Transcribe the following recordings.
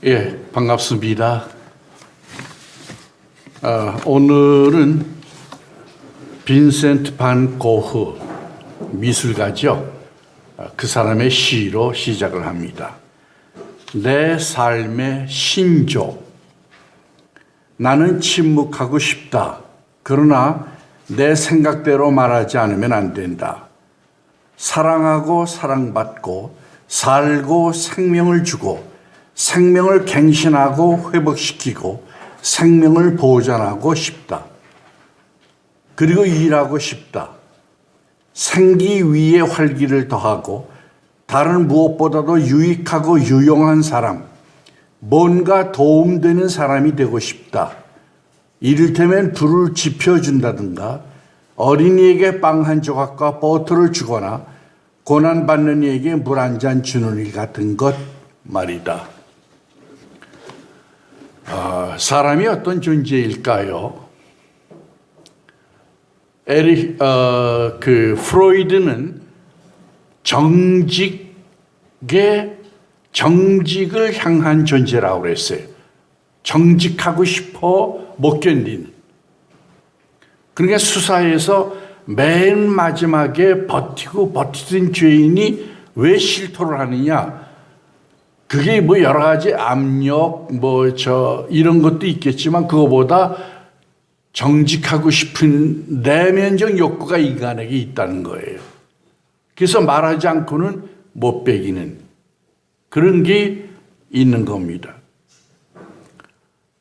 예, 반갑습니다. 오늘은 빈센트 반 고흐 미술가죠. 그 사람의 시로 시작을 합니다. 내 삶의 신조. 나는 침묵하고 싶다. 그러나 내 생각대로 말하지 않으면 안 된다. 사랑하고 사랑받고 살고 생명을 주고 생명을 갱신하고 회복시키고 생명을 보존하고 싶다. 그리고 일하고 싶다. 생기 위에 활기를 더하고 다른 무엇보다도 유익하고 유용한 사람, 뭔가 도움되는 사람이 되고 싶다. 이를테면 불을 지펴준다든가 어린이에게 빵 한 조각과 버터를 주거나 고난받는 이에게 물 한 잔 주는 일 같은 것 말이다. 사람이 어떤 존재일까요? 프로이드는 정직을 향한 존재라고 그랬어요. 정직하고 싶어 못 견디는. 그러니까 수사에서 맨 마지막에 버티던 죄인이 왜 실토를 하느냐? 그게 뭐 여러 가지 압력, 이런 것도 있겠지만 그거보다 정직하고 싶은 내면적 욕구가 인간에게 있다는 거예요. 그래서 말하지 않고는 못 배기는 그런 게 있는 겁니다.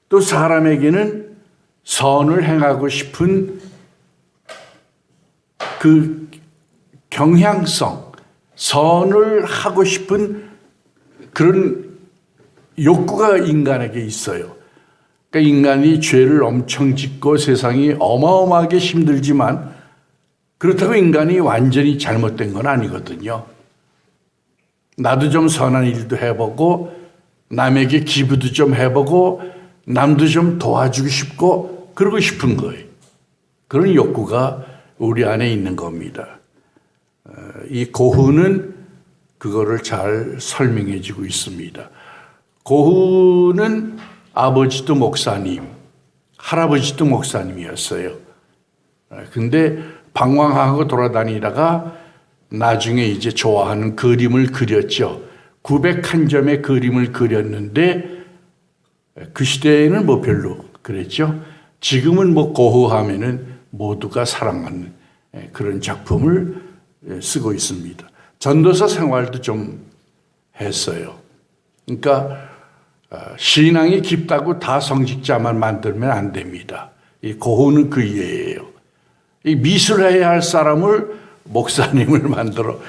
또 사람에게는 선을 행하고 싶은 그 경향성, 선을 하고 싶은 그런 욕구가 인간에게 있어요. 그러니까 인간이 죄를 엄청 짓고 세상이 어마어마하게 힘들지만 그렇다고 인간이 완전히 잘못된 건 아니거든요. 나도 좀 선한 일도 해보고 남에게 기부도 좀 해보고 남도 좀 도와주고 싶고 그러고 싶은 거예요. 그런 욕구가 우리 안에 있는 겁니다. 이 고흐는 그거를 잘 설명해 주고 있습니다. 고흐는 아버지도 목사님, 할아버지도 목사님이었어요. 근데 방황하고 돌아다니다가 나중에 이제 좋아하는 그림을 그렸죠. 901점의 그림을 그렸는데 그 시대에는 뭐 별로 그랬죠. 지금은 뭐 고흐 하면은 모두가 사랑하는 그런 작품을 쓰고 있습니다. 전도사 생활도 좀 했어요. 그러니까 신앙이 깊다고 다 성직자만 만들면 안 됩니다. 이 고흐는 그 이해예요. 이 미술해야 할 사람을 목사님을 만들어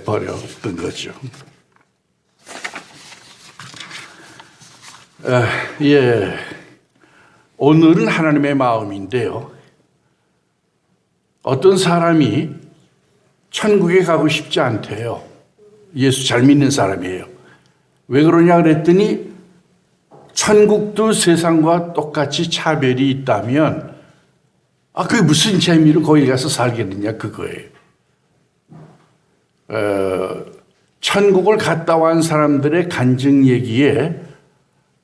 버렸던 거죠. 오늘은 하나님의 마음인데요. 어떤 사람이 천국에 가고 싶지 않대요. 예수 잘 믿는 사람이에요. 왜 그러냐 그랬더니 천국도 세상과 똑같이 차별이 있다면 그게 무슨 재미로 거기 가서 살겠느냐 그거예요. 천국을 갔다 온 사람들의 간증 얘기에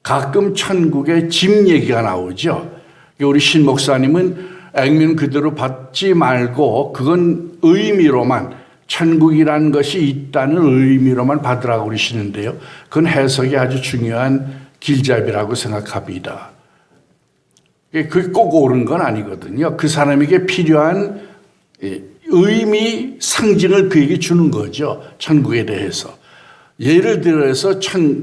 가끔 천국의 집 얘기가 나오죠. 우리 신 목사님은 액면 그대로 받지 말고 그건 의미로만 천국이라는 것이 있다는 의미로만 받으라고 그러시는데요. 그건 해석이 아주 중요한 길잡이라고 생각합니다. 그게 꼭 옳은 건 아니거든요. 그 사람에게 필요한 의미, 상징을 그에게 주는 거죠. 천국에 대해서. 예를 들어서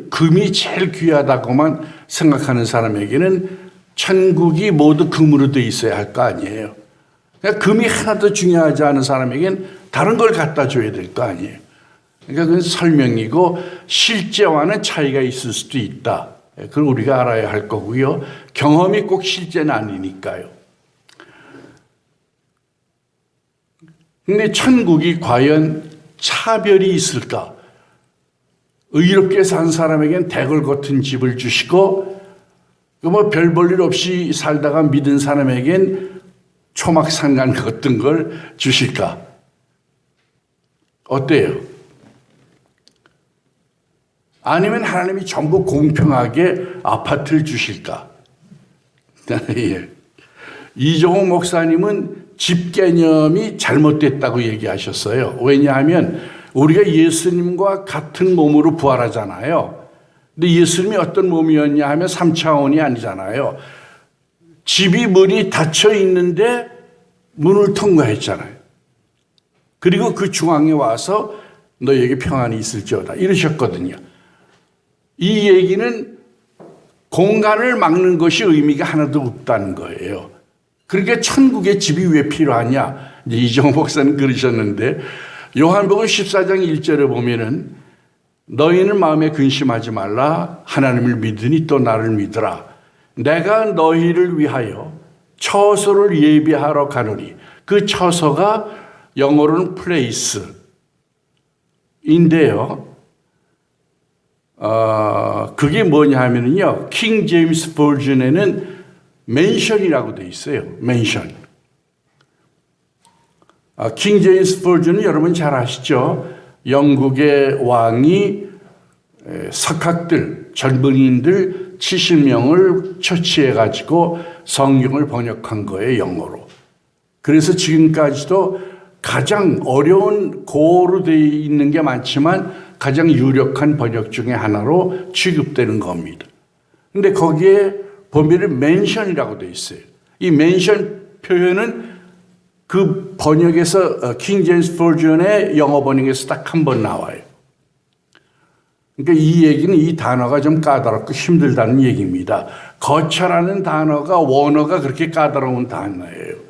금이 제일 귀하다고만 생각하는 사람에게는 천국이 모두 금으로 돼 있어야 할 거 아니에요. 그러니까 금이 하나도 중요하지 않은 사람에게는 다른 걸 갖다 줘야 될 거 아니에요. 그러니까 그건 설명이고 실제와는 차이가 있을 수도 있다. 그걸 우리가 알아야 할 거고요. 경험이 꼭 실제는 아니니까요. 근데 천국이 과연 차별이 있을까? 의롭게 산 사람에겐 대궐 같은 집을 주시고 별 볼 일 없이 살다가 믿은 사람에겐 초막상간 같은 걸 주실까? 어때요? 아니면 하나님이 전부 공평하게 아파트를 주실까? 예. 이종호 목사님은 집 개념이 잘못됐다고 얘기하셨어요. 왜냐하면 우리가 예수님과 같은 몸으로 부활하잖아요. 근데 예수님이 어떤 몸이었냐 하면 3차원이 아니잖아요. 집이 문이 닫혀 있는데 문을 통과했잖아요. 그리고 그 중앙에 와서 너에게 평안이 있을지어다 이러셨거든요. 이 얘기는 공간을 막는 것이 의미가 하나도 없다는 거예요. 그러니까 천국에 집이 왜 필요하냐? 이제 이정호 목사는 그러셨는데 요한복음 14장 1절에 보면은 너희는 마음에 근심하지 말라. 하나님을 믿으니 또 나를 믿으라. 내가 너희를 위하여 처소를 예비하러 가노니 그 처소가 영어로는 place인데요. 그게 뭐냐 하면은요. 킹 제임스 버전에는 맨션이라고 돼 있어요. 맨션. 킹 제임스 버전은 여러분 잘 아시죠? 영국의 왕이 석학들, 젊은이들 70명을 처치해 가지고 성경을 번역한 거예요, 영어로. 그래서 지금까지도 가장 어려운 고어로 되어 있는 게 많지만 가장 유력한 번역 중에 하나로 취급되는 겁니다. 근데 거기에 보면은 맨션이라고 되어 있어요. 이 맨션 표현은 그 번역에서 킹 제임스 버전의 영어 번역에서 딱 한 번 나와요. 그러니까 이 얘기는 이 단어가 좀 까다롭고 힘들다는 얘기입니다. 거처라는 단어가 원어가 그렇게 까다로운 단어예요.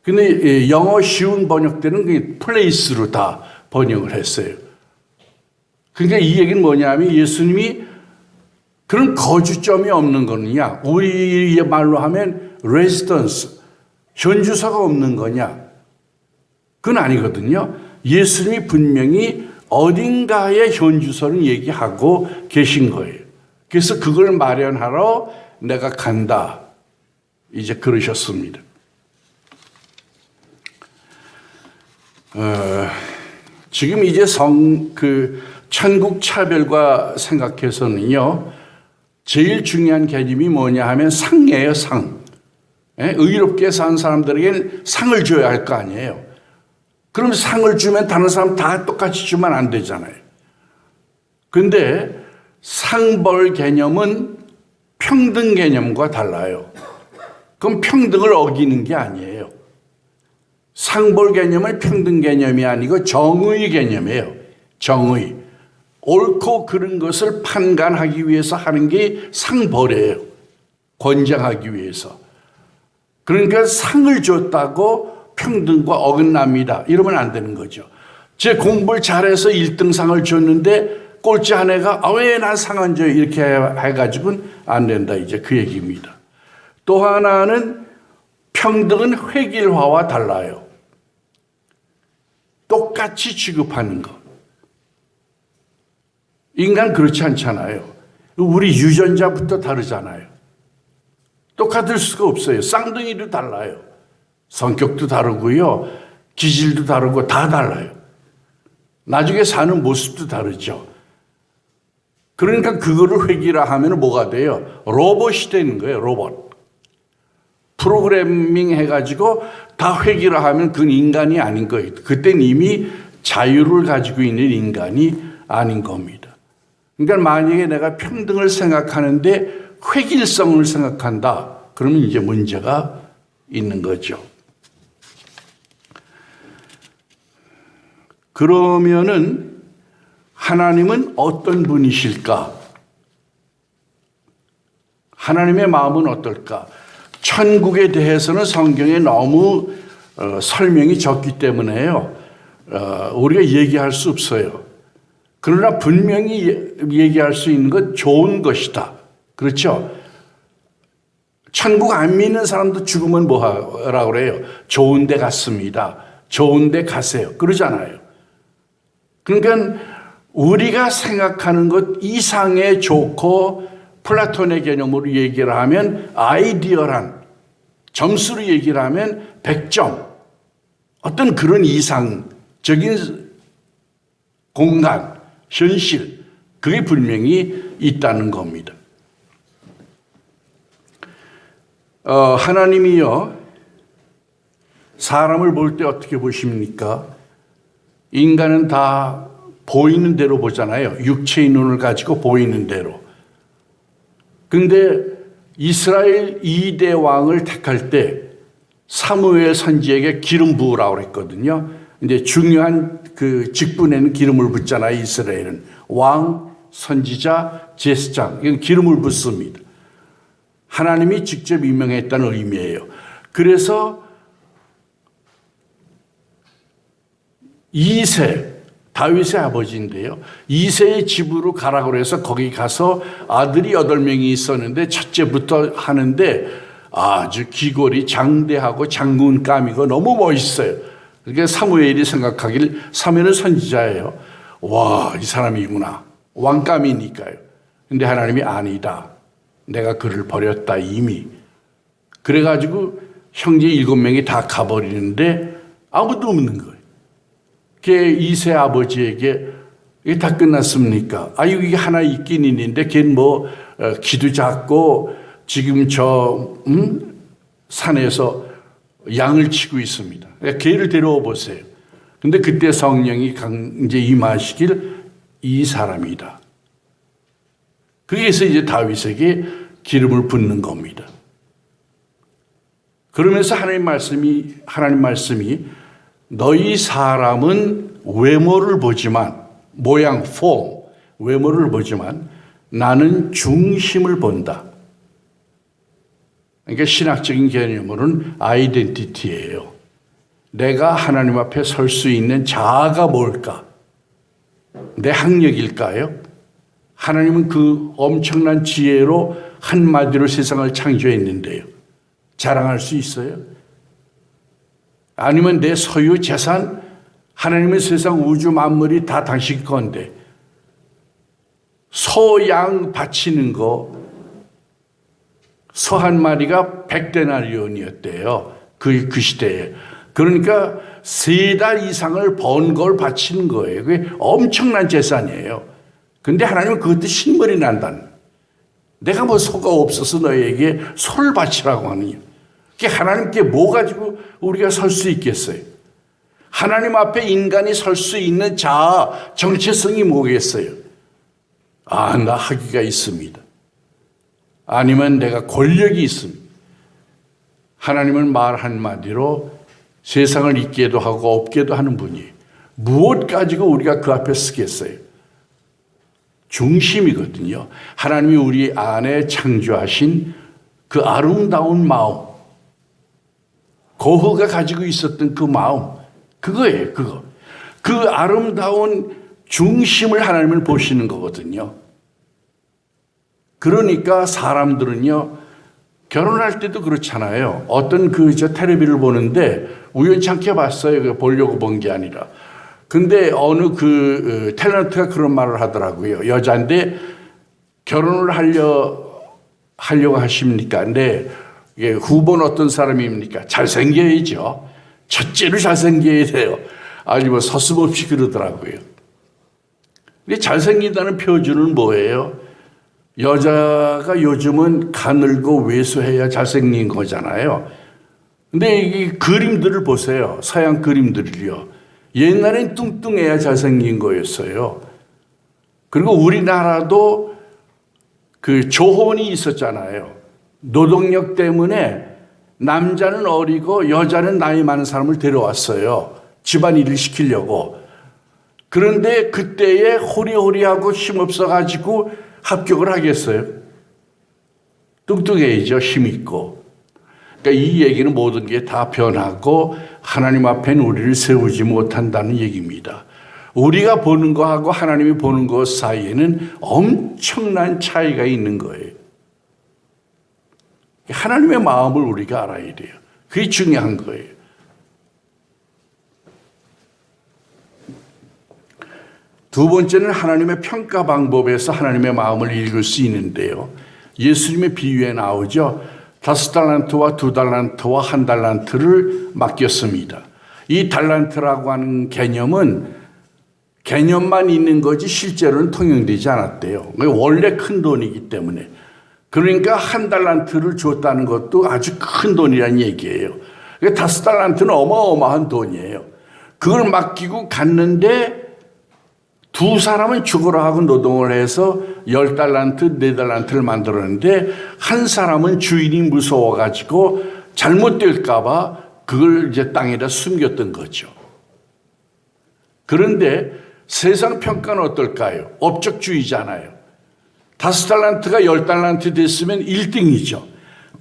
근데 영어 쉬운 번역 때는 그 플레이스로 다 번역을 했어요. 그러니까 이 얘기는 뭐냐면 예수님이 그런 거주점이 없는 거느냐, 우리의 말로 하면 레지던스, 현주소가 없는 거냐? 그건 아니거든요. 예수님이 분명히 어딘가의 현주소를 얘기하고 계신 거예요. 그래서 그걸 마련하러 내가 간다. 이제 그러셨습니다. 지금 이제 천국 차별과 생각해서는요, 제일 중요한 개념이 뭐냐 하면 상이에요, 상. 의롭게 산 사람들에게는 상을 줘야 할 거 아니에요. 그럼 상을 주면 다른 사람 다 똑같이 주면 안 되잖아요. 근데 상벌 개념은 평등 개념과 달라요. 그럼 평등을 어기는 게 아니에요. 상벌 개념은 평등 개념이 아니고 정의 개념이에요. 정의. 옳고 그른 것을 판단하기 위해서 하는 게 상벌이에요. 권장하기 위해서. 그러니까 상을 줬다고 평등과 어긋납니다. 이러면 안 되는 거죠. 제 공부를 잘해서 1등상을 줬는데 꼴찌 한 애가 왜 난 상 안 줘요? 이렇게 해가지고는 안 된다. 이제 그 얘기입니다. 또 하나는 평등은 획일화와 달라요. 똑같이 취급하는 것. 인간 그렇지 않잖아요. 우리 유전자부터 다르잖아요. 똑같을 수가 없어요. 쌍둥이도 달라요. 성격도 다르고요. 기질도 다르고 다 달라요. 나중에 사는 모습도 다르죠. 그러니까 그거를 획일화하면 뭐가 돼요? 로봇이 되는 거예요. 로봇. 프로그래밍 해가지고 다 획일화하면 그건 인간이 아닌 거예요. 그때는 이미 자유를 가지고 있는 인간이 아닌 겁니다. 그러니까 만약에 내가 평등을 생각하는데 획일성을 생각한다. 그러면 이제 문제가 있는 거죠. 그러면은 하나님은 어떤 분이실까? 하나님의 마음은 어떨까? 천국에 대해서는 성경에 너무 설명이 적기 때문에요. 우리가 얘기할 수 없어요. 그러나 분명히 얘기할 수 있는 건 좋은 것이다. 그렇죠? 천국 안 믿는 사람도 죽으면 뭐라고 그래요? 좋은 데 갔습니다. 좋은 데 가세요. 그러잖아요. 그러니까 우리가 생각하는 것 이상의 좋고 플라톤의 개념으로 얘기를 하면 아이디어란 점수로 얘기를 하면 100점. 어떤 그런 이상적인 공간, 현실 그게 분명히 있다는 겁니다. 하나님이요, 사람을 볼 때 어떻게 보십니까? 인간은 다 보이는 대로 보잖아요. 육체의 눈을 가지고 보이는 대로. 근데 이스라엘 2대 왕을 택할 때 사무엘 선지에게 기름 부으라고 그랬거든요. 근데 중요한 그 직분에는 기름을 붓잖아요. 이스라엘은 왕, 선지자, 제사장, 이건 기름을 붓습니다. 하나님이 직접 임명했다는 의미예요. 그래서 이세, 다윗의 아버지인데요, 이세의 집으로 가라고 해서 거기 가서 아들이 8명이 있었는데 첫째부터 하는데 아주 귀골이 장대하고 장군감이고 너무 멋있어요. 그러니까 사무엘이 생각하길, 사무엘은 선지자예요. 와, 이 사람이구나. 왕감이니까요. 근데 하나님이 아니다. 내가 그를 버렸다 이미. 그래가지고 형제 7명이 다 가버리는데 아무도 없는 거예요. 걔 이세 아버지에게 이게 다 끝났습니까? 아유, 이게 하나 있긴 있는데 걔는 뭐 키도 작고 지금 저 산에서 양을 치고 있습니다. 걔를 데려와 보세요. 근데 그때 성령이 이제 임하시길, 이 사람이다. 그래서 이제 다윗에게 기름을 붓는 겁니다. 그러면서 하나님 말씀이 너희 사람은 외모를 보지만, 모양, 폼, 외모를 보지만 나는 중심을 본다. 그러니까 신학적인 개념으로는 아이덴티티예요. 내가 하나님 앞에 설 수 있는 자아가 뭘까? 내 학력일까요? 하나님은 그 엄청난 지혜로 한마디로 세상을 창조했는데요. 자랑할 수 있어요? 아니면 내 소유 재산, 하나님의 세상 우주 만물이 다 당신 건데 소, 양 바치는 거, 소 한 마리가 100데나리온이었대요. 그 시대에. 그러니까 3달 이상을 번 걸 바치는 거예요. 그게 엄청난 재산이에요. 근데 하나님은 그것도 신물이 난다는. 내가 뭐 소가 없어서 너에게 소를 바치라고 하느냐. 그게 하나님께 뭐 가지고 우리가 설 수 있겠어요? 하나님 앞에 인간이 설 수 있는 자아, 정체성이 뭐겠어요? 아, 나 학위가 있습니다. 아니면 내가 권력이 있습니다. 하나님은 말 한마디로 세상을 있게도 하고 없게도 하는 분이에요. 무엇 가지고 우리가 그 앞에 쓰겠어요? 중심이거든요. 하나님이 우리 안에 창조하신 그 아름다운 마음, 고흐가 가지고 있었던 그 마음, 그거예요, 그거. 그 아름다운 중심을 하나님을 보시는 거거든요. 그러니까 사람들은요, 결혼할 때도 그렇잖아요. 어떤 텔레비를 보는데 우연찮게 봤어요. 보려고 본 게 아니라. 근데 어느 탤런트가 그런 말을 하더라고요. 여자인데 결혼을 하려고 하십니까? 근데 후보는 어떤 사람입니까? 잘생겨야죠. 첫째로 잘생겨야 돼요. 아니 뭐 서슴없이 그러더라고요. 근데 잘생긴다는 표준은 뭐예요? 여자가 요즘은 가늘고 왜소해야 잘생긴 거잖아요. 근데 이 그림들을 보세요. 서양 그림들을요. 옛날엔 뚱뚱해야 잘생긴 거였어요. 그리고 우리나라도 그 조혼이 있었잖아요. 노동력 때문에 남자는 어리고 여자는 나이 많은 사람을 데려왔어요. 집안일을 시키려고. 그런데 그때에 호리호리하고 힘없어가지고 합격을 하겠어요? 뚱뚱해야죠. 힘있고. 그러니까 이 얘기는 모든 게 다 변하고 하나님 앞에는 우리를 세우지 못한다는 얘기입니다. 우리가 보는 거하고 하나님이 보는 것 사이에는 엄청난 차이가 있는 거예요. 하나님의 마음을 우리가 알아야 돼요. 그게 중요한 거예요. 두 번째는 하나님의 평가 방법에서 하나님의 마음을 읽을 수 있는데요. 예수님의 비유에 나오죠. 5달란트와 2달란트와 1달란트를 맡겼습니다. 이 달란트라고 하는 개념은 개념만 있는 거지 실제로는 통용되지 않았대요. 원래 큰 돈이기 때문에. 그러니까 한 달란트를 줬다는 것도 아주 큰 돈이라는 얘기예요. 5달란트는 어마어마한 돈이에요. 그걸 맡기고 갔는데 두 사람은 죽으라 하고 노동을 해서 10달란트, 4달란트를 만들었는데 한 사람은 주인이 무서워가지고 잘못될까봐 그걸 이제 땅에다 숨겼던 거죠. 그런데 세상 평가는 어떨까요? 업적주의잖아요. 5달란트가 10달란트 됐으면 1등이죠.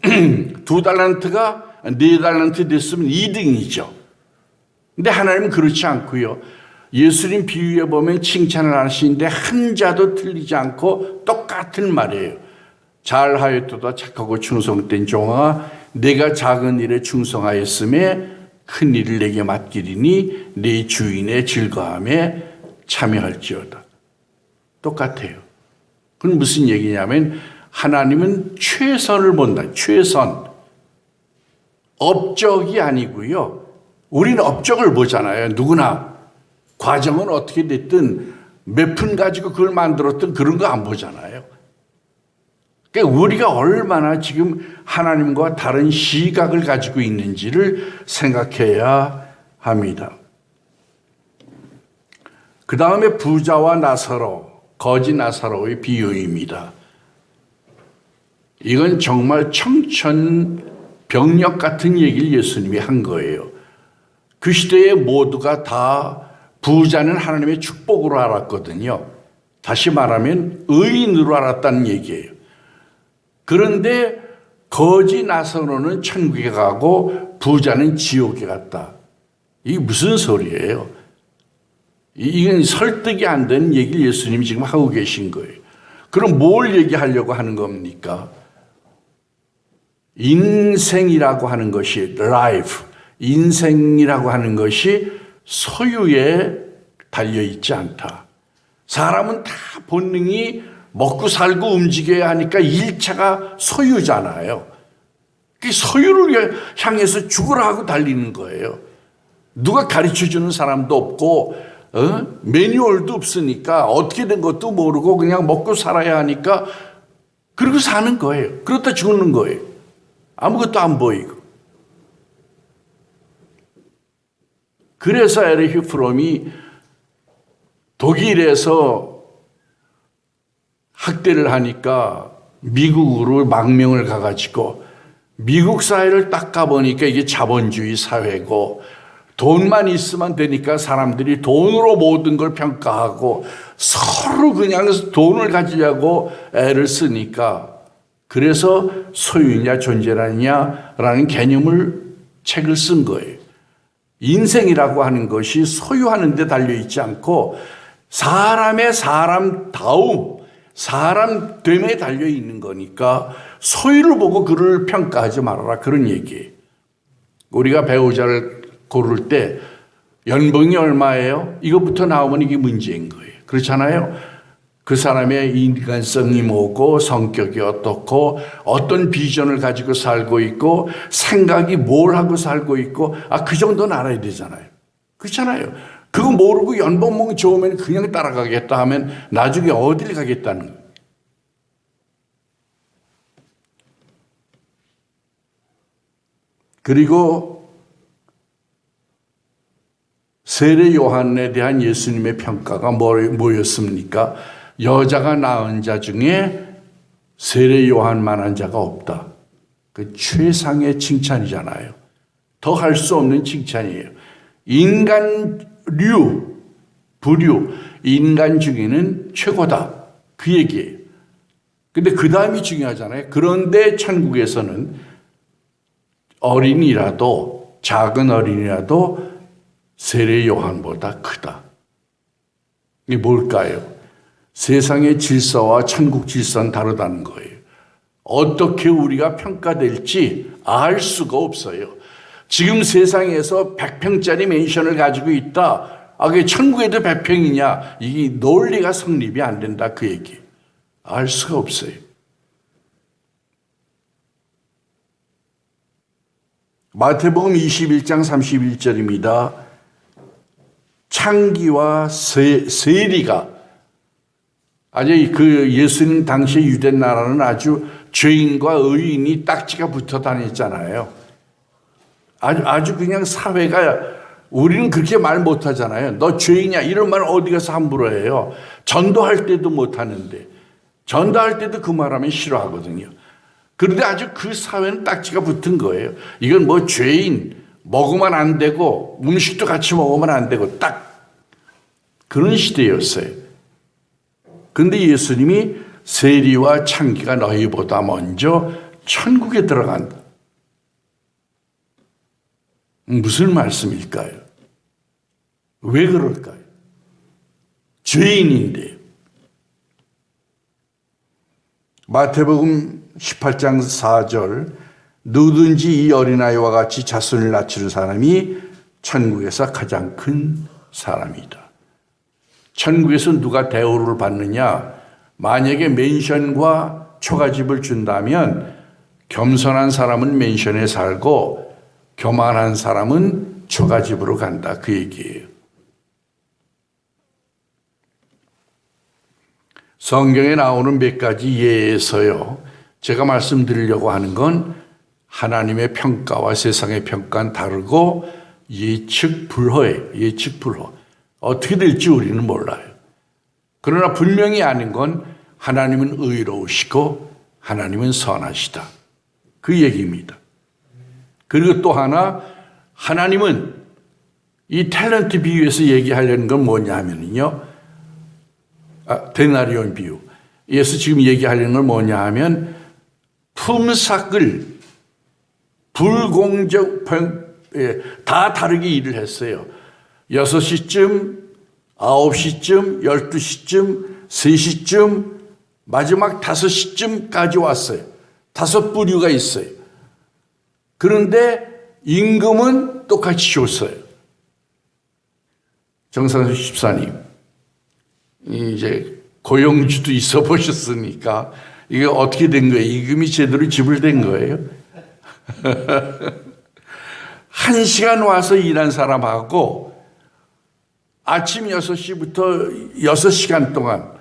2달란트가 4달란트 됐으면 2등이죠. 근데 하나님은 그렇지 않고요. 예수님 비유에 보면 칭찬을 하시는데 한자도 틀리지 않고 똑같은 말이에요. 잘하였도다 착하고 충성된 종아, 내가 작은 일에 충성하였음에 큰 일을 내게 맡기리니 네 주인의 즐거움에 참여할지어다. 똑같아요. 그건 무슨 얘기냐면 하나님은 최선을 본다. 최선. 업적이 아니고요. 우리는 업적을 보잖아요. 누구나. 과정은 어떻게 됐든 몇 푼 가지고 그걸 만들었든 그런 거 안 보잖아요. 그러니까 우리가 얼마나 지금 하나님과 다른 시각을 가지고 있는지를 생각해야 합니다. 그 다음에 부자와 나사로, 거지 나사로의 비유입니다. 이건 정말 청천벽력 같은 얘기를 예수님이 한 거예요. 그 시대에 모두가 다 부자는 하나님의 축복으로 알았거든요. 다시 말하면 의인으로 알았다는 얘기예요. 그런데 거지 나사로는 천국에 가고 부자는 지옥에 갔다. 이게 무슨 소리예요? 이건 설득이 안 되는 얘기를 예수님이 지금 하고 계신 거예요. 그럼 뭘 얘기하려고 하는 겁니까? 인생이라고 하는 것이 life, 인생이라고 하는 것이 소유에 달려있지 않다. 사람은 다 본능이 먹고 살고 움직여야 하니까 일차가 소유잖아요. 그 소유를 향해서 죽으라 하고 달리는 거예요. 누가 가르쳐주는 사람도 없고 매뉴얼도 없으니까 어떻게 된 것도 모르고 그냥 먹고 살아야 하니까 그러고 사는 거예요. 그러다 죽는 거예요. 아무것도 안 보이고. 그래서 에리히 프롬이 독일에서 학대를 하니까 미국으로 망명을 가가지고 미국 사회를 딱 가보니까 이게 자본주의 사회고 돈만 있으면 되니까 사람들이 돈으로 모든 걸 평가하고 서로 그냥 돈을 가지려고 애를 쓰니까 그래서 소유냐 존재라느냐라는 개념을 책을 쓴 거예요. 인생이라고 하는 것이 소유하는 데 달려있지 않고 사람의 사람다움, 사람됨에 달려있는 거니까 소유를 보고 그를 평가하지 말아라 그런 얘기예요. 우리가 배우자를 고를 때 연봉이 얼마예요? 이것부터 나오면 이게 문제인 거예요. 그렇잖아요? 그 사람의 인간성이 뭐고 성격이 어떻고 어떤 비전을 가지고 살고 있고 생각이 뭘 하고 살고 있고 그 정도는 알아야 되잖아요. 그렇잖아요. 그거 모르고 연봉 좋으면 그냥 따라가겠다 하면 나중에 어딜 가겠다는 거예요. 그리고 세례 요한에 대한 예수님의 평가가 뭐였습니까? 여자가 낳은 자 중에 세례 요한만한 자가 없다. 그 최상의 칭찬이잖아요. 더 할 수 없는 칭찬이에요. 인간류, 부류, 인간 중에는 최고다. 그 얘기예요. 근데 그 다음이 중요하잖아요. 그런데 천국에서는 어린이라도, 작은 어린이라도 세례 요한보다 크다. 이게 뭘까요? 세상의 질서와 천국 질서는 다르다는 거예요. 어떻게 우리가 평가될지 알 수가 없어요. 지금 세상에서 100평짜리 맨션을 가지고 있다. 그게 천국에도 100평이냐? 이게 논리가 성립이 안 된다. 그 얘기. 알 수가 없어요. 마태복음 21장 31절입니다. 창기와 세리가 아주 그 예수님 당시 유대 나라는 아주 죄인과 의인이 딱지가 붙어 다녔잖아요. 아주 그냥 사회가 우리는 그렇게 말 못하잖아요. 너 죄인이야 이런 말 어디 가서 함부로 해요. 전도할 때도 못하는데 전도할 때도 그 말하면 싫어하거든요. 그런데 아주 그 사회는 딱지가 붙은 거예요. 이건 뭐 죄인 먹으면 안 되고 음식도 같이 먹으면 안 되고 딱 그런 시대였어요. 그런데 예수님이 세리와 창기가 너희보다 먼저 천국에 들어간다. 무슨 말씀일까요? 왜 그럴까요? 죄인인데. 마태복음 18장 4절 누구든지 이 어린아이와 같이 자손을 낳치는 사람이 천국에서 가장 큰 사람이다. 천국에서 누가 대우를 받느냐? 만약에 맨션과 초가집을 준다면 겸손한 사람은 맨션에 살고 교만한 사람은 초가집으로 간다. 그 얘기예요. 성경에 나오는 몇 가지 예에서요. 제가 말씀드리려고 하는 건 하나님의 평가와 세상의 평가는 다르고 예측 불허예요. 예측 불허. 어떻게 될지 우리는 몰라요. 그러나 분명히 아는 건 하나님은 의로우시고 하나님은 선하시다. 그 얘기입니다. 그리고 또 하나 하나님은 이 탤런트 비유에서 얘기하려는 건 뭐냐 하면요. 데나리온 비유. 예수 지금 얘기하려는 건 뭐냐 하면 품삯을 다 다르게 일을 했어요. 6시쯤, 9시쯤, 12시쯤, 3시쯤, 마지막 5시쯤까지 왔어요. 5부류가 있어요. 그런데 임금은 똑같이 줬어요. 정상수 집사님, 이제 고용주도 있어 보셨으니까 이게 어떻게 된 거예요? 임금이 제대로 지불된 거예요? 1시간 와서 일한 사람하고 아침 6시부터 6시간 동안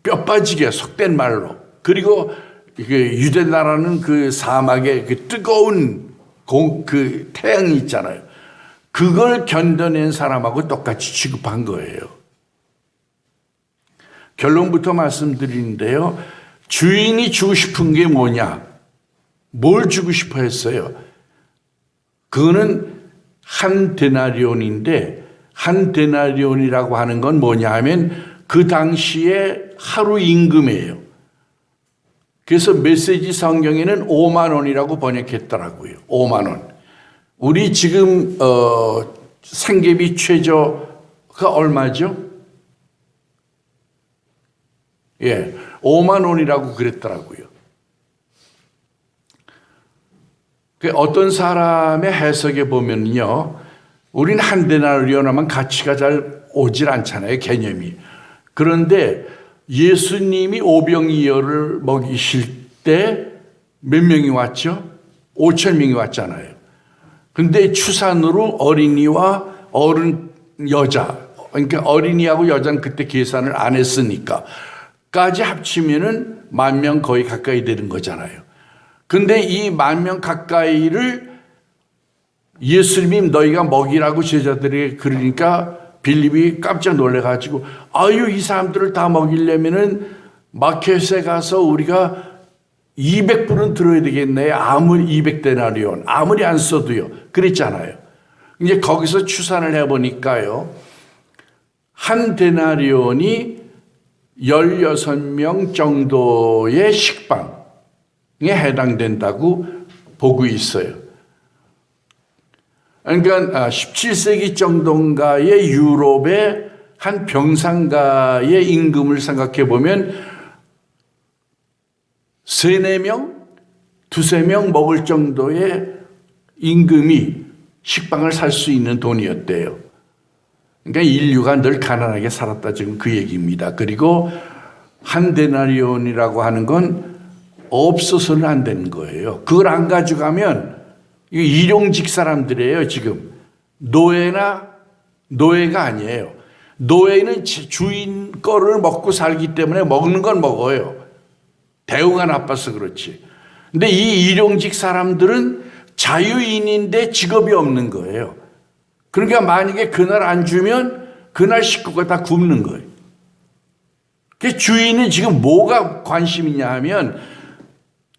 뼈 빠지게 속된 말로 그리고 유대 나라는 그 사막에 그 뜨거운 그 태양이 있잖아요. 그걸 견뎌낸 사람하고 똑같이 취급한 거예요. 결론부터 말씀드리는데요. 주인이 주고 싶은 게 뭐냐? 뭘 주고 싶어 했어요? 그거는 한 데나리온인데 한 데나리온이라고 하는 건 뭐냐 하면 그 당시에 하루 임금이에요. 그래서 메시지 성경에는 5만 원이라고 번역했더라고요. 5만 원. 우리 지금 생계비 최저가 얼마죠? 예, 5만 원이라고 그랬더라고요. 어떤 사람의 해석에 보면요, 우린 한 데나리온 하면 가치가 잘 오질 않잖아요, 개념이. 그런데 예수님이 오병이어를 먹이실 때 몇 명이 왔죠? 5천 명이 왔잖아요. 근데 추산으로 어린이와 어른 여자, 그러니까 어린이하고 여자는 그때 계산을 안 했으니까 까지 합치면은 10,000명 거의 가까이 되는 거잖아요. 근데 이 10,000명 가까이를 예수님이 너희가 먹이라고 제자들에게 그러니까 빌립이 깜짝 놀래가지고 아유 이 사람들을 다 먹이려면은 마켓에 가서 우리가 200불은 들어야 되겠네. 아무리 200데나리온 아무리 안 써도요. 그랬잖아요. 이제 거기서 추산을 해보니까요. 한 데나리온이 16명 정도의 식빵에 해당된다고 보고 있어요. 그러니까 17세기 정도인가의 유럽의 한 병상가의 임금을 생각해 보면 3-4명, 2-3명 먹을 정도의 임금이 식빵을 살 수 있는 돈이었대요. 그러니까 인류가 늘 가난하게 살았다 지금 그 얘기입니다. 그리고 한 데나리온이라고 하는 건 없어서는 안 되는 거예요. 그걸 안 가져가면 일용직 사람들이에요. 지금 노예나 노예가 아니에요. 노예는 주인 거를 먹고 살기 때문에 먹는 건 먹어요. 대우가 나빠서 그렇지. 근데 이 일용직 사람들은 자유인인데 직업이 없는 거예요. 그러니까 만약에 그날 안 주면 그날 식구가 다 굶는 거예요. 그 주인은 지금 뭐가 관심이냐 하면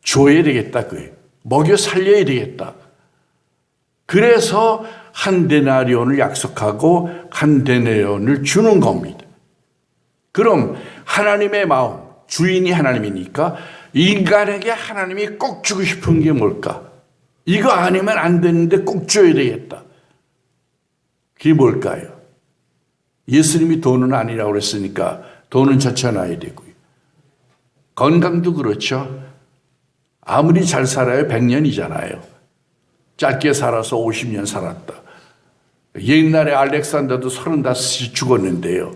줘야 되겠다 그거예요. 먹여 살려야 되겠다. 그래서 한 데나리온을 약속하고 한 데나리온을 주는 겁니다. 그럼 하나님의 마음, 주인이 하나님이니까 인간에게 하나님이 꼭 주고 싶은 게 뭘까? 이거 아니면 안 되는데 꼭 줘야 되겠다. 그게 뭘까요? 예수님이 돈은 아니라고 그랬으니까 돈은 젖혀놔야 되고요. 건강도 그렇죠. 아무리 잘 살아요 100년이잖아요. 짧게 살아서 50년 살았다. 옛날에 알렉산더도 35이 죽었는데요.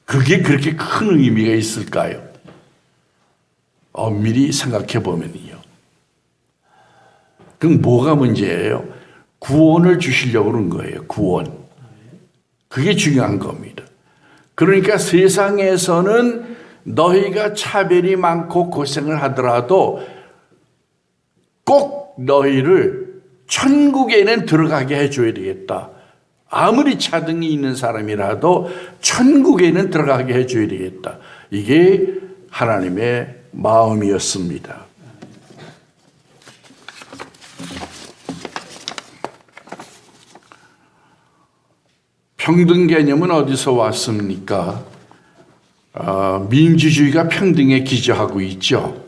그게 그렇게 큰 의미가 있을까요? 엄밀히 생각해 보면요. 그럼 뭐가 문제예요? 구원을 주시려고 그런 거예요. 구원. 그게 중요한 겁니다. 그러니까 세상에서는 너희가 차별이 많고 고생을 하더라도 꼭 너희를 천국에는 들어가게 해줘야 되겠다. 아무리 차등이 있는 사람이라도 천국에는 들어가게 해줘야 되겠다. 이게 하나님의 마음이었습니다. 평등 개념은 어디서 왔습니까? 민주주의가 평등에 기저하고 있죠.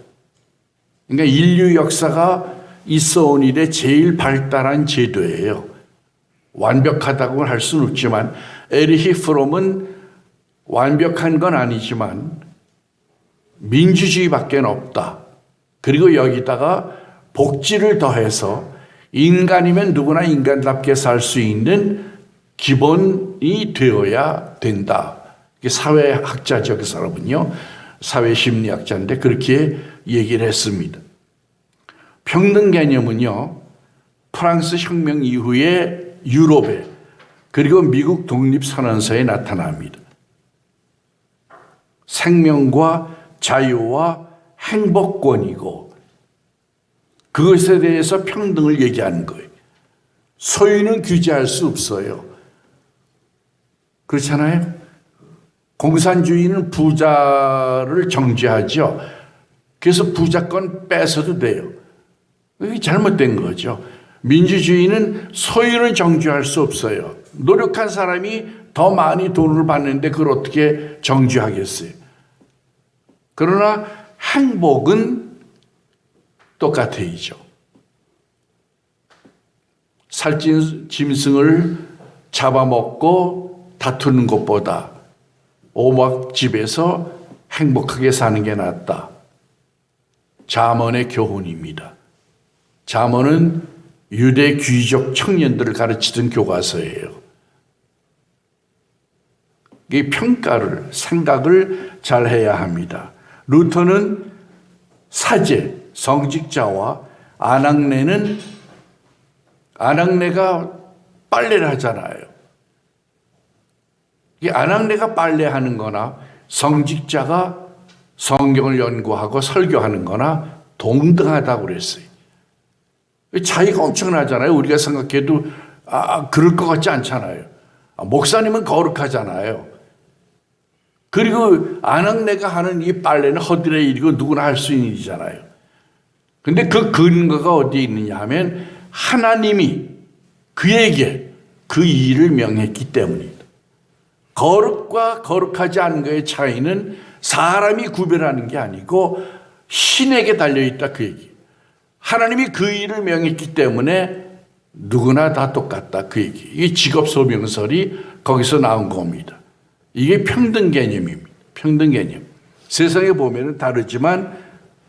그러니까 인류 역사가 있어온 이래 제일 발달한 제도예요. 완벽하다고 할 수는 없지만 에리히 프롬은 완벽한 건 아니지만 민주주의밖에 없다. 그리고 여기다가 복지를 더해서 인간이면 누구나 인간답게 살 수 있는 기본이 되어야 된다. 사회학자죠, 그 사람은요. 사회심리학자인데 그렇게 얘기를 했습니다. 평등 개념은요, 프랑스 혁명 이후에 유럽에 그리고 미국 독립선언서에 나타납니다. 생명과 자유와 행복권이고 그것에 대해서 평등을 얘기하는 거예요. 소유는 규제할 수 없어요. 그렇잖아요? 공산주의는 부자를 정죄하죠. 그래서 부자권 뺏어도 돼요. 이게 잘못된 거죠. 민주주의는 소유는 정죄할 수 없어요. 노력한 사람이 더 많이 돈을 받는데 그걸 어떻게 정죄하겠어요? 그러나 행복은 똑같아야죠. 살찐 짐승을 잡아먹고 다투는 것보다 오막집에서 행복하게 사는 게 낫다. 잠언의 교훈입니다. 잠언은 유대 귀족 청년들을 가르치던 교과서예요. 이 평가를, 생각을 잘 해야 합니다. 루터는 사제, 성직자와 아낙네가 빨래를 하잖아요. 이 아낙네가 빨래하는 거나 성직자가 성경을 연구하고 설교하는 거나 동등하다고 그랬어요. 차이가 엄청나잖아요. 우리가 생각해도 그럴 것 같지 않잖아요. 목사님은 거룩하잖아요. 그리고 아낙네가 하는 이 빨래는 허들의 일이고 누구나 할 수 있는 일이잖아요. 근데 그 근거가 어디에 있느냐 하면 하나님이 그에게 그 일을 명했기 때문입니다. 거룩과 거룩하지 않은 것의 차이는 사람이 구별하는 게 아니고 신에게 달려있다 그 얘기. 하나님이 그 일을 명했기 때문에 누구나 다 똑같다 그 얘기. 이게 직업소명설이 거기서 나온 겁니다. 이게 평등 개념입니다. 평등 개념. 세상에 보면 다르지만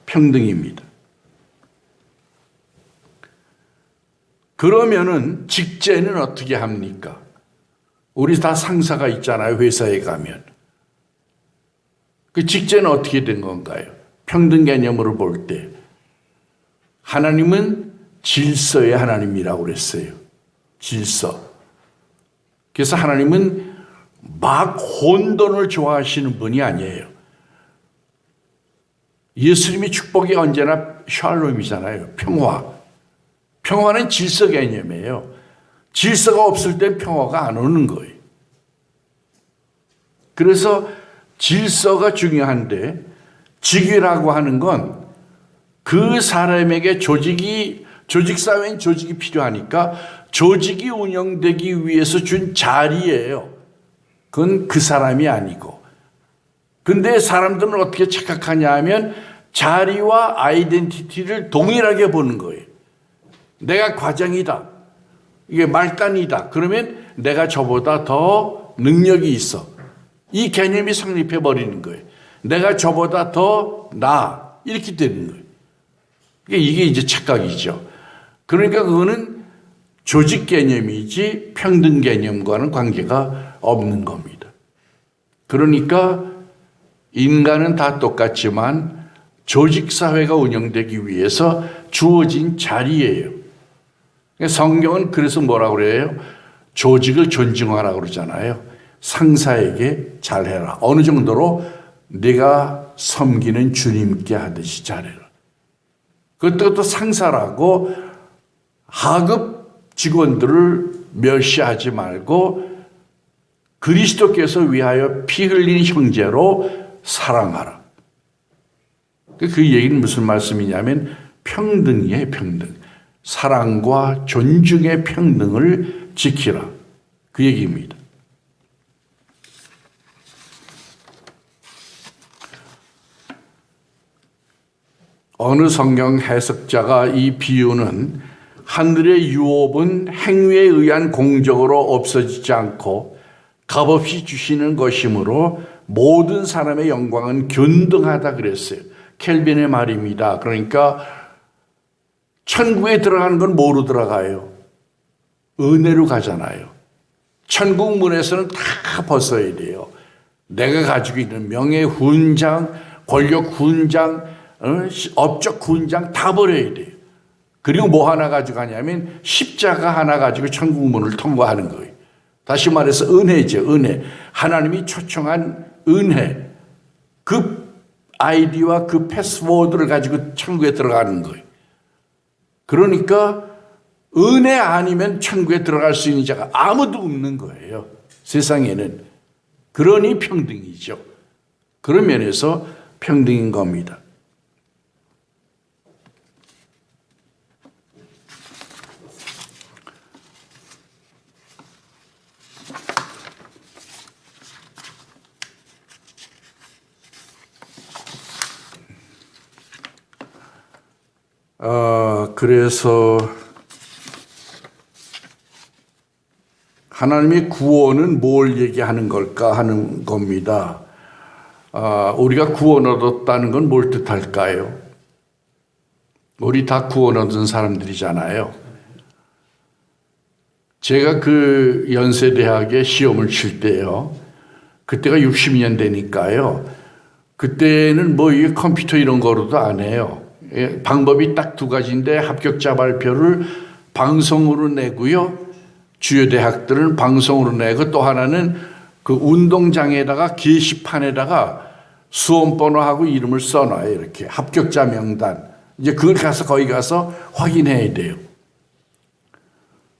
평등입니다. 그러면은 직제는 어떻게 합니까? 우리 다 상사가 있잖아요. 회사에 가면. 그 직제는 어떻게 된 건가요? 평등 개념으로 볼 때. 하나님은 질서의 하나님이라고 그랬어요. 질서. 그래서 하나님은 막 혼돈을 좋아하시는 분이 아니에요. 예수님의 축복이 언제나 샬롬이잖아요. 평화. 평화는 질서 개념이에요. 질서가 없을 땐 평화가 안 오는 거예요. 그래서 질서가 중요한데 직위라고 하는 건 그 사람에게 조직사회엔 조직이 필요하니까 조직이 운영되기 위해서 준 자리예요. 그건 그 사람이 아니고. 근데 사람들은 어떻게 착각하냐 하면 자리와 아이덴티티를 동일하게 보는 거예요. 내가 과장이다. 이게 말단이다. 그러면 내가 저보다 더 능력이 있어. 이 개념이 성립해 버리는 거예요. 내가 저보다 더 나아. 이렇게 되는 거예요. 이게 이제 착각이죠. 그러니까 그거는 조직 개념이지 평등 개념과는 관계가 없는 겁니다. 그러니까 인간은 다 똑같지만 조직사회가 운영되기 위해서 주어진 자리예요. 성경은 그래서 뭐라고 그래요? 조직을 존중하라고 그러잖아요. 상사에게 잘해라. 어느 정도로 네가 섬기는 주님께 하듯이 잘해라. 그것도 상사라고 하급 직원들을 멸시하지 말고 그리스도께서 위하여 피 흘린 형제로 사랑하라. 그 얘기는 무슨 말씀이냐면 평등이에요. 평등. 사랑과 존중의 평등을 지키라. 그 얘기입니다. 어느 성경 해석자가 이 비유는 하늘의 유업은 행위에 의한 공적으로 없어지지 않고 값없이 주시는 것이므로 모든 사람의 영광은 균등하다 그랬어요. 켈빈의 말입니다. 그러니까 천국에 들어가는 건 뭐로 들어가요? 은혜로 가잖아요. 천국 문에서는 다 벗어야 돼요. 내가 가지고 있는 명예 훈장, 권력 훈장, 업적 훈장 다 버려야 돼요. 그리고 뭐 하나 가져가냐면 십자가 하나 가지고 천국 문을 통과하는 거예요. 다시 말해서 은혜죠. 은혜. 하나님이 초청한 은혜. 그 아이디와 그 패스워드를 가지고 천국에 들어가는 거예요. 그러니까 은혜 아니면 천국에 들어갈 수 있는 자가 아무도 없는 거예요. 세상에는. 그러니 평등이죠. 그런 면에서 평등인 겁니다. 그래서 하나님의 구원은 뭘 얘기하는 걸까 하는 겁니다. 우리가 구원 얻었다는 건 뭘 뜻할까요? 우리 다 구원 얻은 사람들이잖아요. 제가 그 연세대학에 시험을 칠 때요. 그때가 60년 되니까요. 그때는 뭐 이 컴퓨터 이런 거로도 안 해요. 방법이 딱 두 가지인데 합격자 발표를 방송으로 내고요. 주요 대학들은 방송으로 내고 또 하나는 그 운동장에다가 게시판에다가 수험번호하고 이름을 써놔요. 이렇게 합격자 명단. 이제 그걸 가서 거기 가서 확인해야 돼요.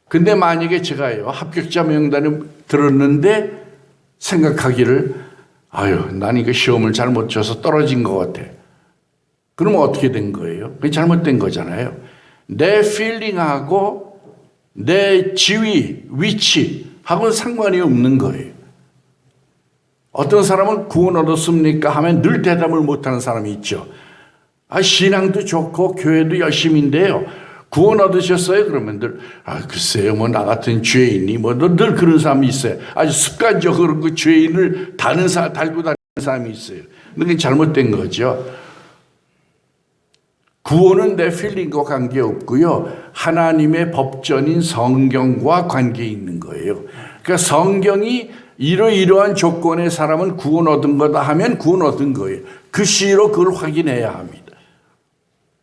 근데 만약에 제가요 합격자 명단을 들었는데 생각하기를 아유 난 이거 시험을 잘못 쳐서 떨어진 것 같아. 그러면 어떻게 된 거예요? 그게 잘못된 거잖아요. 내 필링하고 내 지위, 위치하고는 상관이 없는 거예요. 어떤 사람은 구원 얻었습니까? 하면 늘 대답을 못하는 사람이 있죠. 신앙도 좋고 교회도 열심인데요. 구원 얻으셨어요? 그러면 늘 글쎄요 뭐 나 같은 죄인이 뭐 늘 그런 사람이 있어요. 아주 습관적으로 그 죄인을 달고 다니는 사람이 있어요. 그게 잘못된 거죠. 구원은 내 필링과 관계없고요. 하나님의 법전인 성경과 관계 있는 거예요. 그러니까 성경이 이러이러한 조건의 사람은 구원 얻은 거다 하면 구원 얻은 거예요. 그 시로 그걸 확인해야 합니다.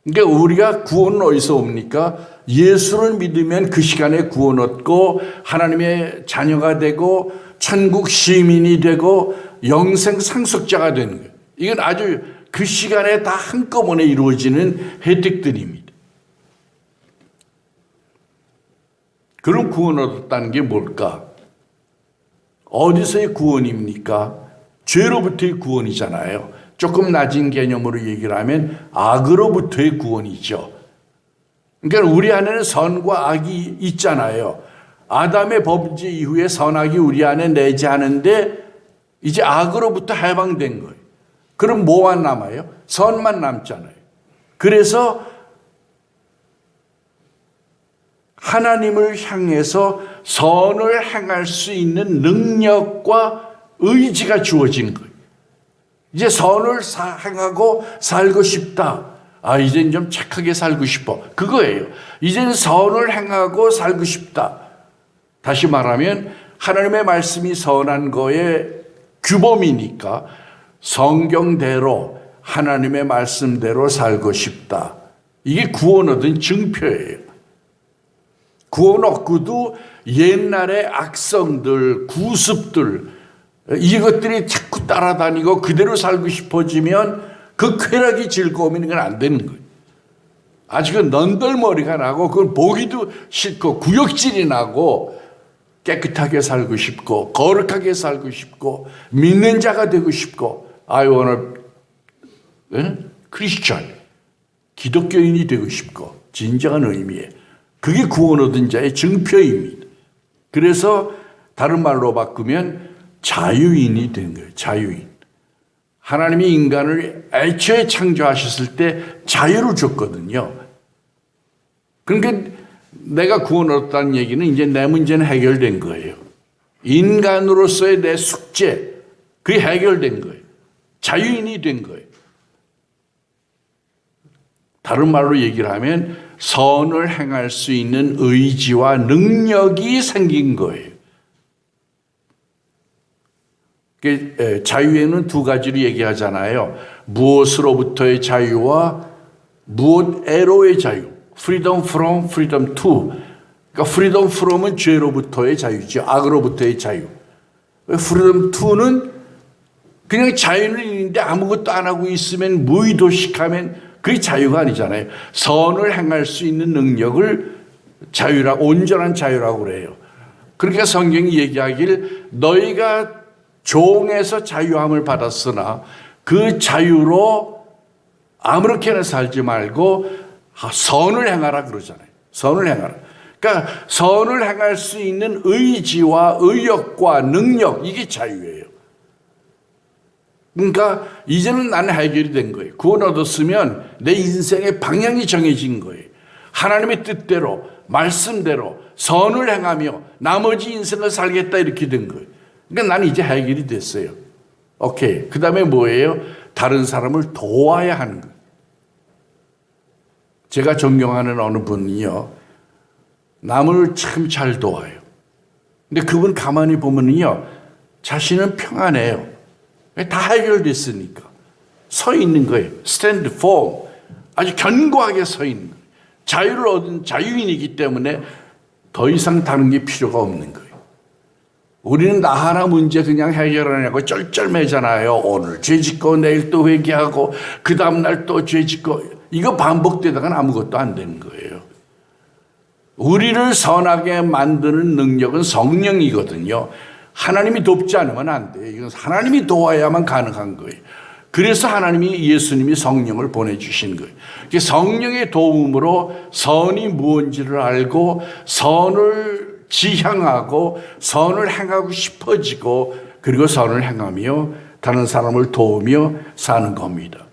그러니까 우리가 구원은 어디서 옵니까? 예수를 믿으면 그 시간에 구원 얻고 하나님의 자녀가 되고 천국 시민이 되고 영생 상속자가 되는 거예요. 이건 아주 그 시간에 다 한꺼번에 이루어지는 혜택들입니다. 그럼 구원 얻었다는 게 뭘까? 어디서의 구원입니까? 죄로부터의 구원이잖아요. 조금 낮은 개념으로 얘기를 하면 악으로부터의 구원이죠. 그러니까 우리 안에는 선과 악이 있잖아요. 아담의 범죄 이후에 선악이 우리 안에 내재하는데 이제 악으로부터 해방된 거예요. 그럼 뭐만 남아요? 선만 남잖아요. 그래서 하나님을 향해서 선을 행할 수 있는 능력과 의지가 주어진 거예요. 이제 선을 행하고 살고 싶다. 이젠 좀 착하게 살고 싶어. 그거예요. 이젠 선을 행하고 살고 싶다. 다시 말하면 하나님의 말씀이 선한 거에 규범이니까 성경대로 하나님의 말씀대로 살고 싶다. 이게 구원 얻은 증표예요. 구원 얻고도 옛날의 악성들, 구습들 이것들이 자꾸 따라다니고 그대로 살고 싶어지면 그 쾌락이 즐거움이 건 안 되는 거예요. 아직은 넌덜머리가 나고 그걸 보기도 싫고 구역질이 나고 깨끗하게 살고 싶고 거룩하게 살고 싶고 믿는 자가 되고 싶고 I want a Christian 기독교인이 되고 싶고 진정한 의미에 그게 구원 얻은 자의 증표입니다. 그래서 다른 말로 바꾸면 자유인이 된 거예요. 자유인. 하나님이 인간을 애초에 창조하셨을 때 자유를 줬거든요. 그러니까 내가 구원 얻었다는 얘기는 이제 내 문제는 해결된 거예요. 인간으로서의 내 숙제, 그게 해결된 거예요. 자유인이 된 거예요. 다른 말로 얘기를 하면 선을 행할 수 있는 의지와 능력이 생긴 거예요. 자유에는 두 가지로 얘기하잖아요. 무엇으로부터의 자유와 무엇에로의 자유. Freedom from, freedom to. 그러니까 freedom from은 죄로부터의 자유죠. 악으로부터의 자유. freedom to는 그냥 자유는 있는데 아무것도 안 하고 있으면 무의도식하면 그게 자유가 아니잖아요. 선을 행할 수 있는 능력을 자유라고, 온전한 자유라고 그래요. 그러니까 성경이 얘기하길 너희가 종에서 자유함을 받았으나 그 자유로 아무렇게나 살지 말고 선을 행하라 그러잖아요. 선을 행하라. 그러니까 선을 행할 수 있는 의지와 의욕과 능력, 이게 자유예요. 그러니까 이제는 나는 해결이 된 거예요. 구원 얻었으면 내 인생의 방향이 정해진 거예요. 하나님의 뜻대로, 말씀대로 선을 행하며 나머지 인생을 살겠다 이렇게 된 거예요. 그러니까 나는 이제 해결이 됐어요. 오케이. 그 다음에 뭐예요? 다른 사람을 도와야 하는 거예요. 제가 존경하는 어느 분이요. 남을 참 잘 도와요. 근데 그분 가만히 보면요. 자신은 평안해요. 다 해결됐으니까. 서 있는 거예요. stand firm. 아주 견고하게 서 있는 거예요. 자유를 얻은 자유인이기 때문에 더 이상 다른 게 필요가 없는 거예요. 우리는 나 하나 문제 그냥 해결하냐고 쩔쩔매잖아요. 오늘 죄 짓고 내일 또 회개하고 그 다음날 또 죄 짓고 이거 반복되다가는 아무것도 안 되는 거예요. 우리를 선하게 만드는 능력은 성령이거든요. 하나님이 돕지 않으면 안 돼요. 이건 하나님이 도와야만 가능한 거예요. 그래서 하나님이 예수님이 성령을 보내주신 거예요. 성령의 도움으로 선이 무엇인지를 알고 선을 지향하고 선을 행하고 싶어지고 그리고 선을 행하며 다른 사람을 도우며 사는 겁니다.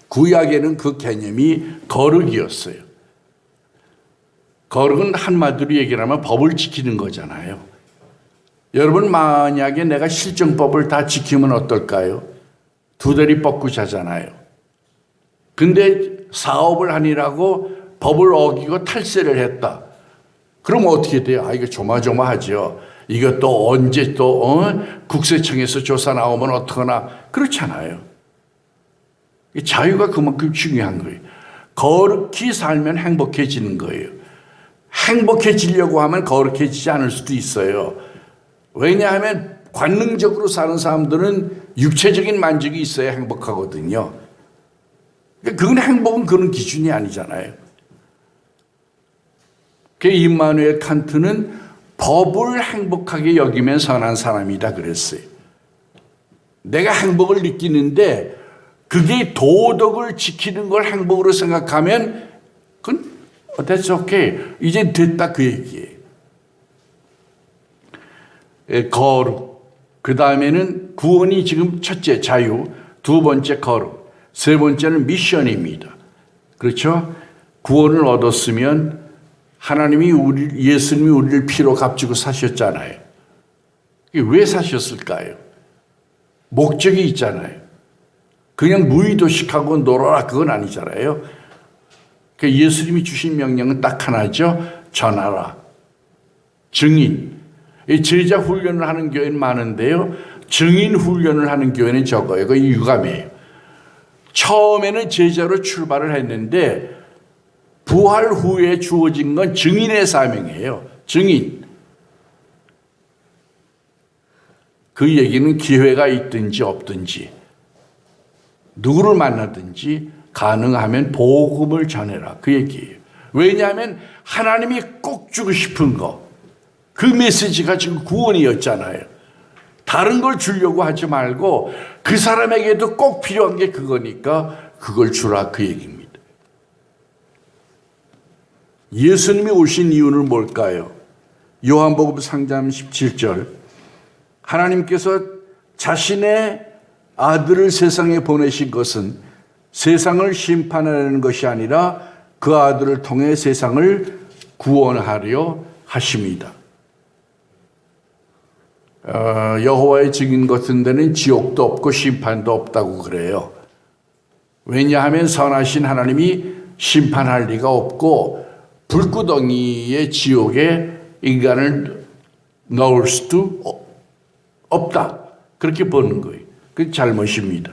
구약에는 그 개념이 거룩이었어요. 거룩은 한마디로 얘기하면 법을 지키는 거잖아요. 여러분 만약에 내가 실정법을 다 지키면 어떨까요? 두 다리 뻗고 자잖아요. 근데 사업을 하느라고 법을 어기고 탈세를 했다. 그럼 어떻게 돼요? 이거 조마조마하죠. 이것도 언제 또 국세청에서 조사 나오면 어떡하나. 그렇잖아요. 자유가 그만큼 중요한 거예요. 거룩히 살면 행복해지는 거예요. 행복해지려고 하면 거룩해지지 않을 수도 있어요. 왜냐하면 관능적으로 사는 사람들은 육체적인 만족이 있어야 행복하거든요. 그건 행복은 그런 기준이 아니잖아요. 임마누엘 칸트는 법을 행복하게 여기면 선한 사람이다 그랬어요. 내가 행복을 느끼는데 그게 도덕을 지키는 걸 행복으로 생각하면 그건 that's okay. 이제 됐다 그 얘기예요. 거룩. 그 다음에는 구원이 지금 첫째 자유, 두 번째 거룩, 세 번째는 미션입니다. 그렇죠? 구원을 얻었으면 하나님이 예수님이 우리를 피로 값지고 사셨잖아요. 왜 사셨을까요? 목적이 있잖아요. 그냥 무의도식하고 놀아라 그건 아니잖아요. 예수님이 주신 명령은 딱 하나죠. 전하라. 증인. 제자 훈련을 하는 교회는 많은데요. 증인 훈련을 하는 교회는 적어요. 그게 유감이에요. 처음에는 제자로 출발을 했는데 부활 후에 주어진 건 증인의 사명이에요. 증인. 그 얘기는 기회가 있든지 없든지 누구를 만나든지 가능하면 복음을 전해라. 그 얘기예요. 왜냐하면 하나님이 꼭 주고 싶은 거, 그 메시지가 지금 구원이었잖아요. 다른 걸 주려고 하지 말고 그 사람에게도 꼭 필요한 게 그거니까 그걸 주라 그 얘기입니다. 예수님이 오신 이유는 뭘까요? 요한복음 3장 17절 하나님께서 자신의 아들을 세상에 보내신 것은 세상을 심판하는 것이 아니라 그 아들을 통해 세상을 구원하려 하십니다. 여호와의 증인 같은 데는 지옥도 없고 심판도 없다고 그래요. 왜냐하면 선하신 하나님이 심판할 리가 없고 불구덩이의 지옥에 인간을 넣을 수도 없다. 그렇게 보는 거예요. 그게 잘못입니다.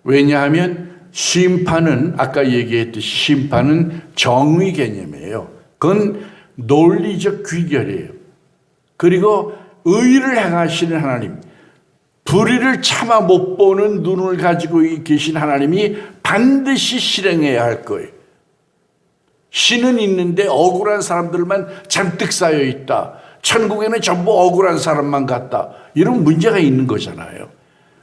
왜냐하면 심판은 아까 얘기했듯이 심판은 정의 개념이에요. 그건 논리적 귀결이에요. 그리고 의를 행하시는 하나님, 불의를 차마 못 보는 눈을 가지고 계신 하나님이 반드시 실행해야 할 거예요. 신은 있는데 억울한 사람들만 잔뜩 쌓여 있다. 천국에는 전부 억울한 사람만 갔다. 이런 문제가 있는 거잖아요.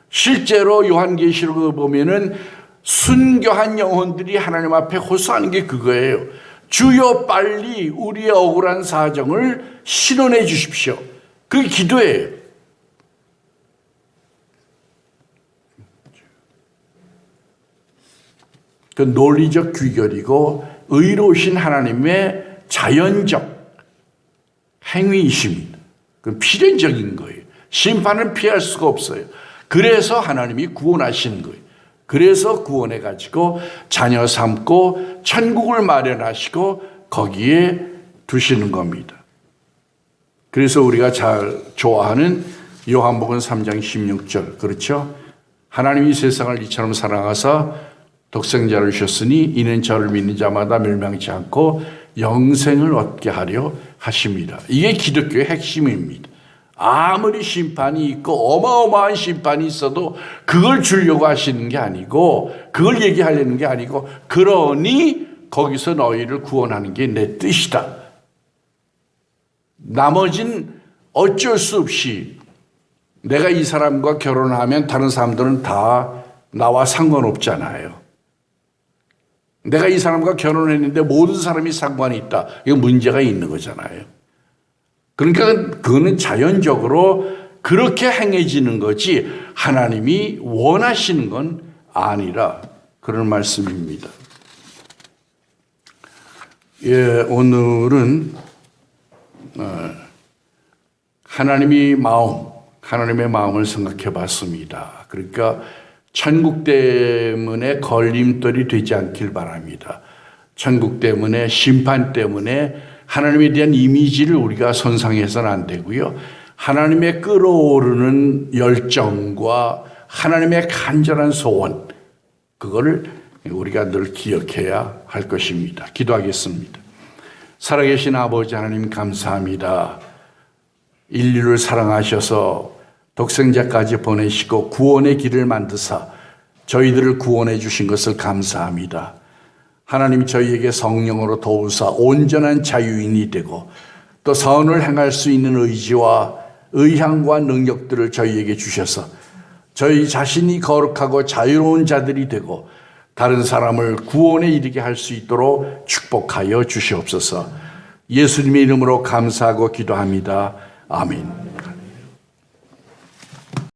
실제로 요한계시록을 보면은 순교한 영혼들이 하나님 앞에 호소하는 게 그거예요. 주여 빨리 우리의 억울한 사정을 신원해 주십시오. 그게 기도예요. 그 논리적 귀결이고 의로우신 하나님의 자연적 행위이십니다. 그 필연적인 거예요. 심판은 피할 수가 없어요. 그래서 하나님이 구원하시는 거예요. 그래서 구원해 가지고 자녀 삼고 천국을 마련하시고 거기에 두시는 겁니다. 그래서 우리가 잘 좋아하는 요한복음 3장 16절 그렇죠? 하나님이 세상을 이처럼 사랑하사 독생자를 주셨으니 이는 저를 믿는 자마다 멸망치 않고 영생을 얻게 하려 하십니다. 이게 기독교의 핵심입니다. 아무리 심판이 있고 어마어마한 심판이 있어도 그걸 주려고 하시는 게 아니고 그걸 얘기하려는 게 아니고 그러니 거기서 너희를 구원하는 게 내 뜻이다. 나머진 어쩔 수 없이 내가 이 사람과 결혼하면 다른 사람들은 다 나와 상관없잖아요. 내가 이 사람과 결혼했는데 모든 사람이 상관이 있다. 이거 문제가 있는 거잖아요. 그러니까 그거는 자연적으로 그렇게 행해지는 거지 하나님이 원하시는 건 아니라 그런 말씀입니다. 예, 오늘은 하나님의 마음을 생각해 봤습니다. 그러니까 천국 때문에 걸림돌이 되지 않길 바랍니다. 천국 때문에 심판 때문에 하나님에 대한 이미지를 우리가 손상해서는 안 되고요. 하나님의 끓어오르는 열정과 하나님의 간절한 소원 그거를 우리가 늘 기억해야 할 것입니다. 기도하겠습니다. 살아계신 아버지 하나님 감사합니다. 인류를 사랑하셔서 독생자까지 보내시고 구원의 길을 만드사 저희들을 구원해 주신 것을 감사합니다. 하나님 저희에게 성령으로 도우사 온전한 자유인이 되고 또 선을 행할 수 있는 의지와 의향과 능력들을 저희에게 주셔서 저희 자신이 거룩하고 자유로운 자들이 되고 다른 사람을 구원에 이르게 할 수 있도록 축복하여 주시옵소서. 예수님의 이름으로 감사하고 기도합니다. 아멘.